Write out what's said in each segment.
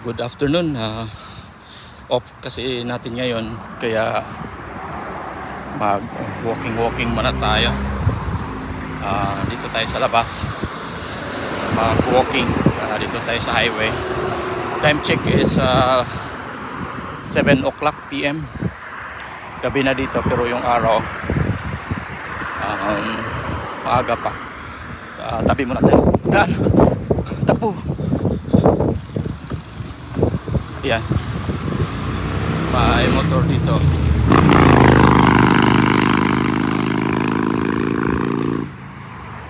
Good afternoon. Off kasi natin ngayon kaya mag walking muna tayo. Dito tayo sa labas. Mag walking dito tayo sa highway. Time check is 7 o'clock PM. Gabi na dito pero yung araw maaga pa. Tabi muna tayo. Daan. Takbo. Yan. May motor dito.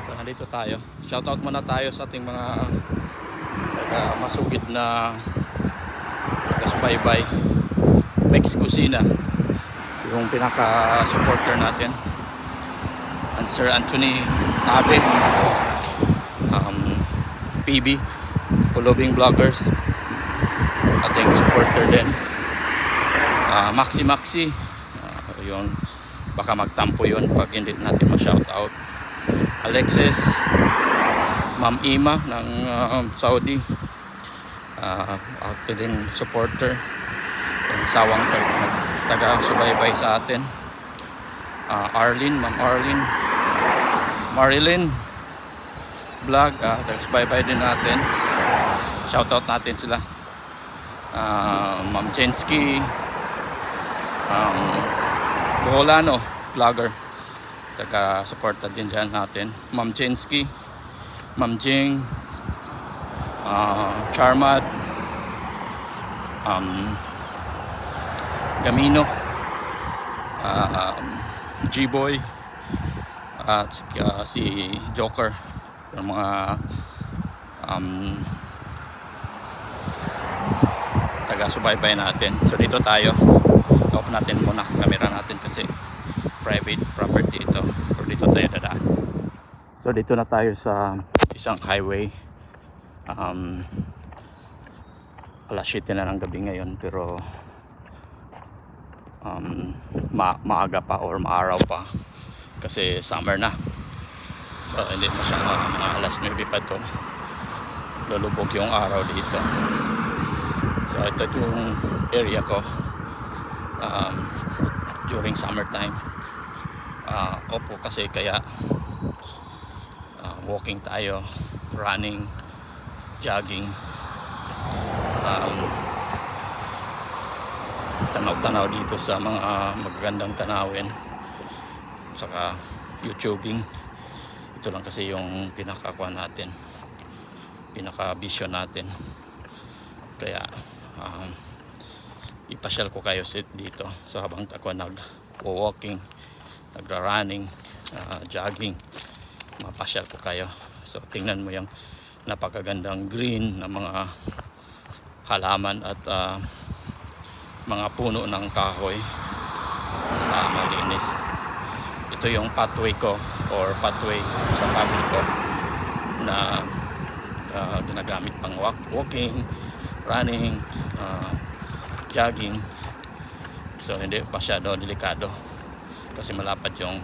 So, nandito tayo. Shoutout muna tayo sa ating mga masugid na taga-subaybay. Mex Kusina. Yung pinaka-supporter natin. And Sir Anthony Abe. PB. Pulobing Vloggers. Ating supporter din. Maxi yun, baka magtampo yun pag hindi natin ma-shoutout. Alexis, Ma'am Ima ng Saudi, ating supporter, yung sawang taga-subaybay sa atin. Ma'am Arlene, Marilyn vlog, taga-subaybay din natin. Shoutout natin sila. Ma'am Chensky, Boholano vlogger, taga-suporta din dyan natin. Ma'am Chensky, Ma'am Jing, Charmad, Gamino, G-Boy, at si Joker, yung mga taga-subaybay natin. So dito tayo, off natin muna camera natin kasi private property ito. So dito tayo dadaan. So dito na tayo sa isang highway. Alas 7 na ng gabi ngayon pero maaga pa or maaraw pa kasi summer na. So hindi mo siya mga alas 9 pa to lulubog yung araw dito. So ito yung area ko during summertime. Opo kasi kaya walking tayo, running, jogging, tanaw-tanaw dito sa mga magagandang tanawin, saka YouTubing. Ito lang kasi yung pinakakuha natin, pinaka-vision natin. Kaya ipasyal ko kayo dito. So habang ako nag-walking, nagra-running, jogging, mapasyal ko kayo. So tingnan mo yung napakagandang green na mga halaman at mga puno ng kahoy. Saka malinis. Ito yung pathway ko or pathway sa family ko na ginagamit pang walking, running, jogging. So hindi masyado delikado kasi malapad yung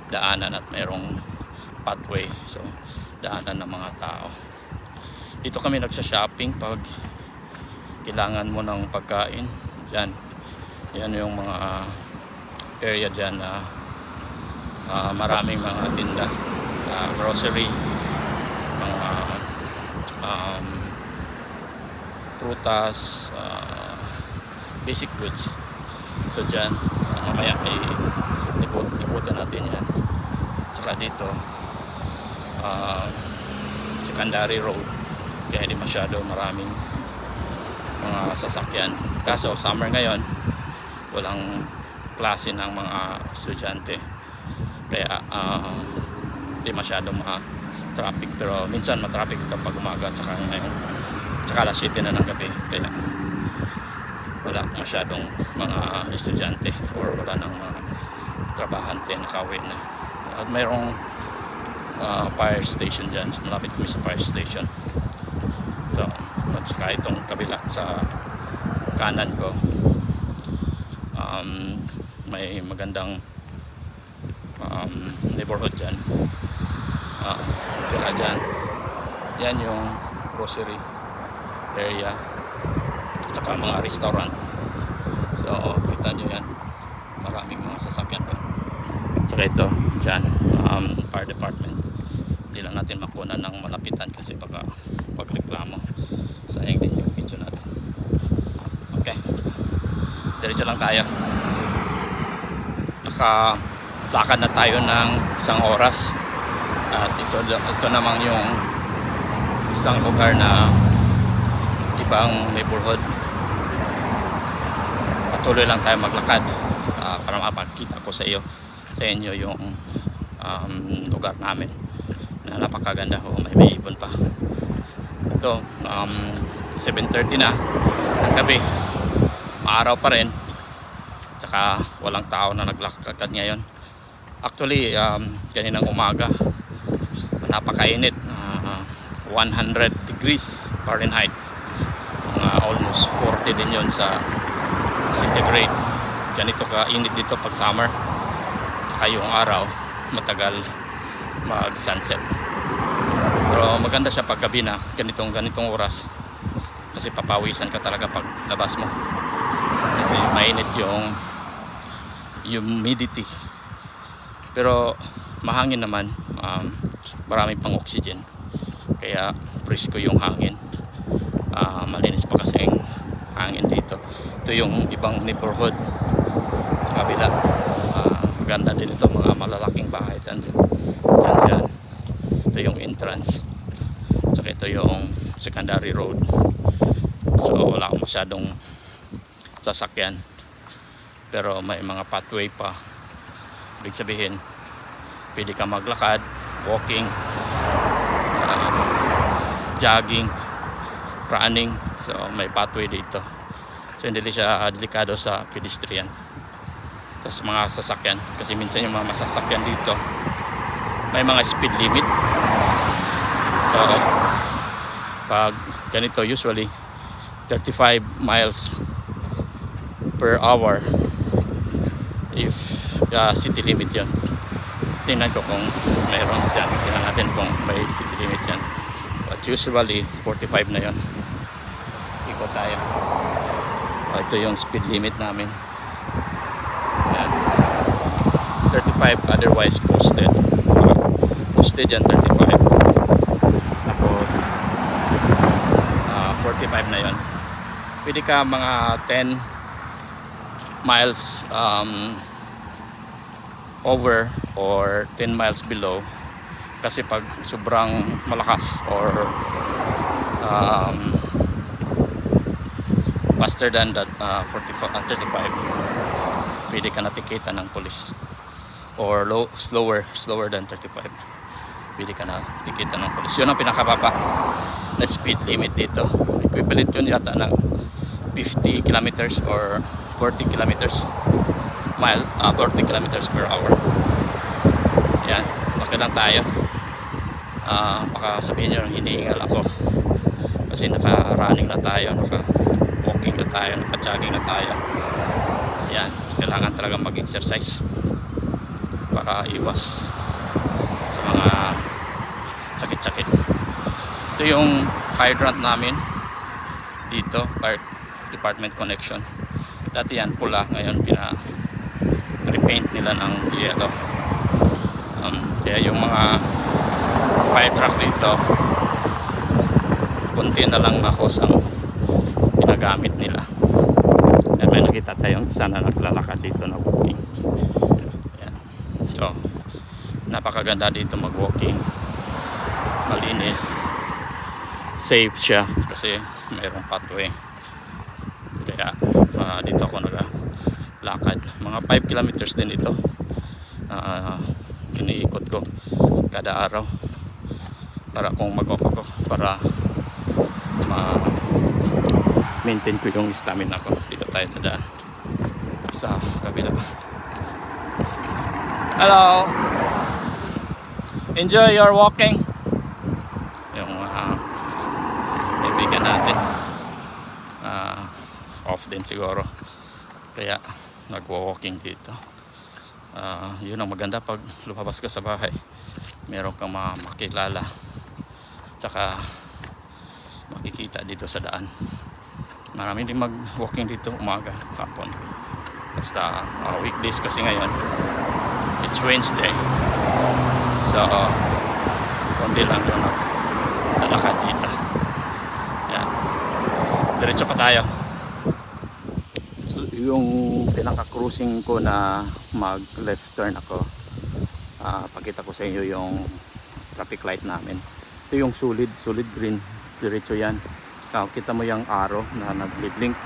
daanan at mayroong pathway, so daanan ng mga tao. Dito kami nagsa-shopping pag kailangan mo ng pagkain. Diyan, yan yung mga area dyan na maraming mga tinda, grocery, mga prutas, basic goods. So dyan, mamaya ay ikutan natin yan. Saka dito secondary road, kaya hindi masyado maraming mga sasakyan. Kaso summer ngayon, walang klase ng mga estudyante, kaya hindi masyado traffic, pero minsan matraffic ito pag umaga tsaka ngayon, tsaka alas 7 na ng gabi, kaya wala masyadong mga estudyante or wala nang mga trabahante, nakauwi na. At mayroong fire station dyan, so malapit kami sa fire station. So at saka itong kabila sa kanan ko, may magandang neighborhood dyan. Tsaka dyan, yan yung grocery area. tsaka mga restaurant. So kita nyo yan, maraming mga sasakyan doon. Tsaka ito dyan, fire department. Hindi lang natin makuha ng malapitan kasi baka magreklamo. Sayang din yung video natin. Okay, diretso lang tayo. Nakalakad na tayo ng 1 oras. At ito naman yung isang lugar na ibang neighborhood. Patuloy lang tayo maglakad para mapakita ko sa inyo yung lugar namin na napakaganda. May ibon pa. Ito 7:30 na ng gabi, maaraw pa rin, tsaka walang tao na naglakad ngayon. Actually kaninang umaga napakainit, 100 degrees Fahrenheit, almost 40 din yon sa centigrade. Ganito ka init dito pag summer, tsaka yung araw matagal mag sunset. Pero maganda siya pag gabi na ganitong oras, kasi papawisan ka talaga pag labas mo, kasi mainit yung humidity. Pero mahangin naman, marami pang oxygen, kaya presko yung hangin. Malinis pa kasi ang hangin dito. Ito yung ibang neighborhood sa kabila. Ganda din ito, mga malalaking bahay dyan. Ito yung entrance, saka ito yung secondary road. So wala masyadong sasakyan, pero may mga pathway pa. Ibig sabihin pwede ka maglakad, walking, jogging, running. So may pathway dito, so hindi siya delikado sa pedestrian, sa mga sasakyan. Kasi minsan yung mga masasakyan dito may mga speed limit. So pag ganito, usually 35 miles per hour if city limit yan. Tingnan ko kung mayroon dyan, tingnan natin kung may city limit yan, but usually 45 na yon. Ikot tayo. Ito yung speed limit namin. Ayan. 35, otherwise posted yan 35. Tapos 45 na yon. Pwede ka mga 10 miles over or 10 miles below, kasi pag sobrang malakas or faster than that 35, pwede ka natikitan ng police. Or slower than 35, pwede ka natikitan ng police. Yun ang pinakababa na speed limit dito. Equivalent yun yata ng 50 kilometers or 40 kilometers 40 kilometers per hour. Yan, baka lang tayo. Baka sabihin nyo hinihingal ako, kasi naka-running na tayo, naka-walking na tayo, naka-jogging na tayo. Yan, kailangan talaga mag-exercise para iwas sa mga sakit-sakit. Ito yung hydrant namin dito, fire department connection. Dati yan pula, ngayon repaint nila ng yellow. Kaya yung mga fire truck dito, kunti na lang na hose ang ginagamit nila. At may nakita tayong isa na naglalakad dito na walking. Yan. So napakaganda dito mag walking, malinis, safe siya kasi mayroong pathway. Kaya dito ako lakad, mga 5 kilometers din ito. Iniikot ko kada araw para kung mag-off ako, para ma-maintain ko yung stamina ko. Dito tayo dadaan sa kabila. Hello, enjoy your walking. Yung kaibigan natin off din siguro, kaya nagwa-walking dito. Yun ang maganda pag lumabas ka sa bahay, meron kang makilala, tsaka makikita dito sa daan Marami din mag walking dito umaga, hapon. Basta weekdays kasi ngayon, it's Wednesday, so kundi lang yung lalakad dito. Yan, diretso pa tayo. So, yung pinaka-cruising ko na mag left turn ako, pakita ko sa inyo yung traffic light namin. Ito yung solid green, diretso yan. Saka kita mo yung arrow na nag-blink,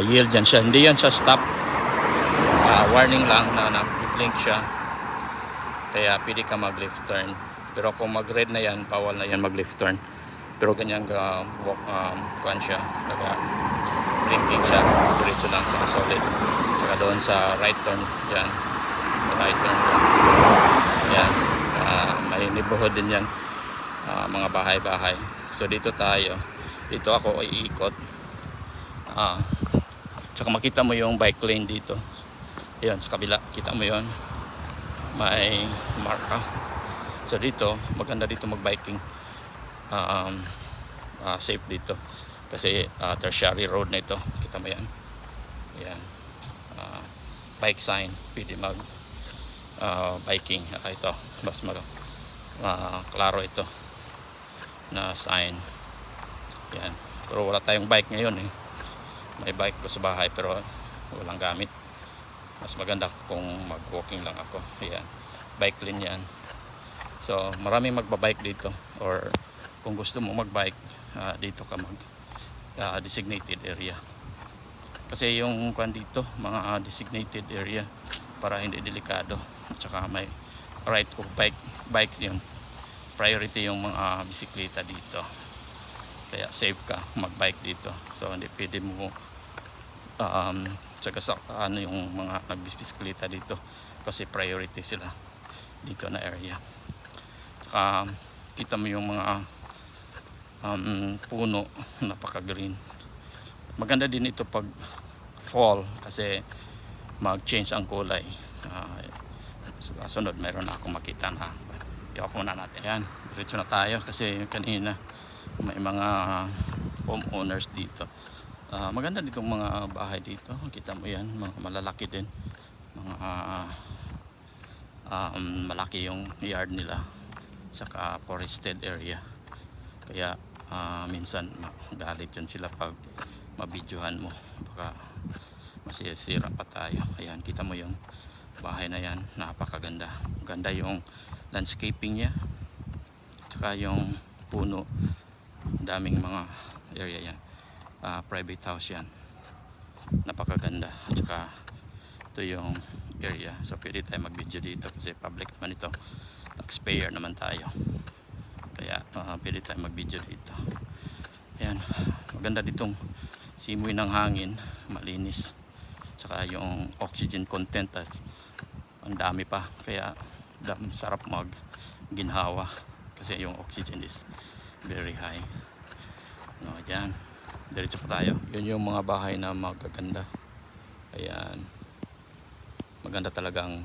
yield dyan siya, hindi yan siya stop, warning lang na nag-blink siya, kaya pwede ka mag left turn. Pero kung mag red na yan, bawal na yan mag left turn. Pero ganyan ka walk, kuan siya, blinking siya, diretso lang sa solid. Saka doon sa right turn dyan, right turn dyan. Yan, may neighborhood din yan, mga bahay-bahay. So dito tayo, dito ako iikot. Saka makita mo yung bike lane dito. Ayan, sa kabila, kita mo yon, may marka. So dito, maganda dito mag-biking. Safe dito. Kasi tertiary road na ito. Kita mo yan. Ayan. Bike sign. Pwede mag biking. Ito. Mas klaro ito na sign. Ayan. Pero wala tayong bike ngayon eh. May bike ko sa bahay pero walang gamit. Mas maganda kung mag-walking lang ako. Ayan. Bike lane yan. So maraming magbabike dito, or kung gusto mo magbike, dito ka mag designated area. Kasi yung kwan dito, mga designated area para hindi delikado. At saka may right of bikes yun. Priority yung mga bisikleta dito. Kaya safe ka magbike dito. So hindi pwede mo saka sa yung mga nagbibisikleta dito, kasi priority sila dito na area. Saka kita mo yung mga puno, napaka green. Maganda din ito pag fall kasi mag-change ang kulay. Sunod meron na akong makita na iwak muna natin. Yan, diretso na tayo kasi kanina may mga homeowners dito. Maganda ditong mga bahay dito, kita mo yan, mga malalaki din, mga malaki yung yard nila, saka forested area. Kaya minsan galit yan sila pag mabidyohan mo, baka masisira pa tayo. Ayan, kita mo yung bahay na yan, napakaganda. Ganda yung landscaping niya, saka yung puno, daming mga area yan. Private house yan, napakaganda. At saka ito yung area, so pwede tayo mag video dito kasi public naman ito, taxpayer naman tayo, kaya pwede tayo mag video dito. Ayan, maganda ditong simoy ng hangin, malinis, saka yung oxygen content ang dami pa, kaya sarap mag ginhawa kasi yung oxygen is very high. Ayan, diretso pa tayo. Yun yung mga bahay na magaganda. Ayan, maganda talagang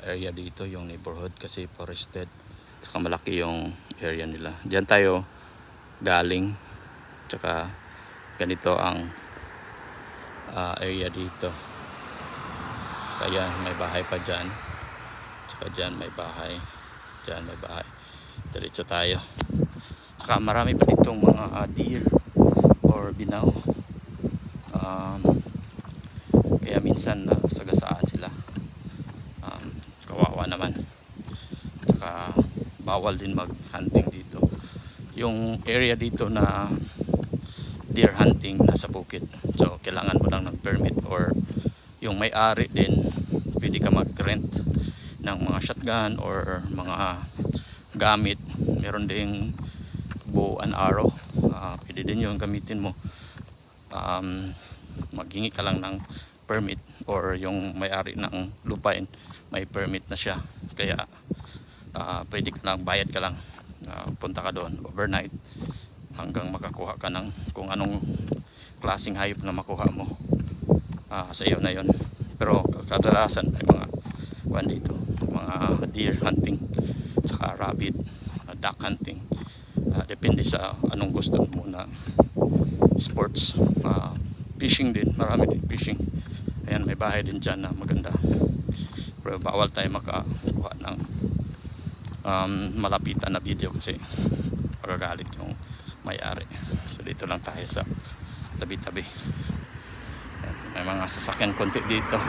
area dito, yung neighborhood kasi forested, saka malaki yung area nila. Diyan tayo galing, saka ganito ang area dito. Kaya may bahay pa dyan, saka dyan may bahay, dyan may bahay. Diretso tayo. Saka marami pa ditong mga deer or binaw, kaya minsan sagasaan sila. Kawawa naman. Saka bawal din mag hunting dito. Yung area dito na deer hunting nasa bukid, so kailangan mo lang ng permit, or yung may-ari din pwede ka mag-rent ng mga shotgun or mga gamit. Meron ding bow and arrow, pwede din yung gamitin mo. Maghingi ka lang ng permit, or yung may-ari ng lupain may permit na siya, kaya pwede ka lang, bayad ka lang, punta ka doon overnight hanggang makakuha ka ng kung anong klaseng hayop na makuha mo. Sa iyo na yon. Pero kadalasan may mga kwan dito, mga deer hunting, saka rabbit, duck hunting, depende sa anong gusto mo na sports, fishing din, marami din fishing. Ayan, may bahay din dyan na maganda, pero bawal tayo makakuha ng malapitan na video kasi magagalit yung may-ari. So dito lang tayo sa tabi-tabi. Ayan, may mga sasakyan konti dito.